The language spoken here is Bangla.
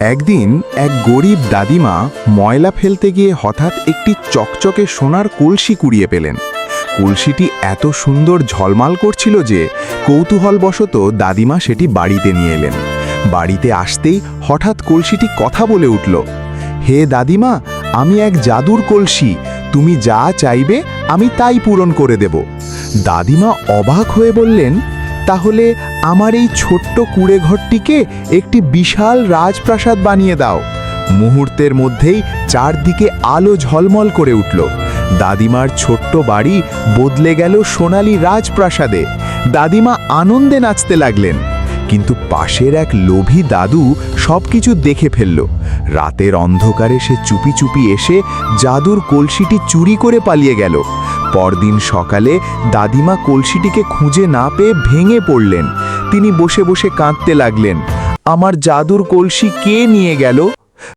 একদিন এক গরিব দাদিমা ময়লা ফেলতে গিয়ে হঠাৎ একটি চকচকে সোনার কলসি কুড়িয়ে পেলেন। কলসিটি এত সুন্দর ঝলমাল করছিল যে কৌতূহলবশত দাদিমা সেটি বাড়িতে নিয়ে এলেন। বাড়িতে আসতেই হঠাৎ কলসিটি কথা বলে উঠল, হে দাদিমা, আমি এক জাদুর কলসি, তুমি যা চাইবে আমি তাই পূরণ করে দেব। দাদিমা অবাক হয়ে বললেন, তাহলে আমার এই ছোট্ট কুঁড়েঘরটিকে একটি বিশাল রাজপ্রাসাদ বানিয়ে দাও। মুহূর্তের মধ্যেই চারদিকে আলো ঝলমল করে উঠল। দাদিমার ছোট্ট বাড়ি বদলে গেল সোনালী রাজপ্রাসাদে। দাদিমা আনন্দে নাচতে লাগলেন। কিন্তু পাশের এক লোভী দাদু সবকিছু দেখে ফেলল। রাতের অন্ধকারে সে চুপি চুপি এসে জাদুর কলসিটি চুরি করে পালিয়ে গেল। পরদিন সকালে দাদিমা কলসিটিকে খুঁজে না পেয়ে ভেঙে পড়লেন। তিনি বসে বসে কাঁদতে লাগলেন, আমার জাদুর কলসি কে নিয়ে গেল?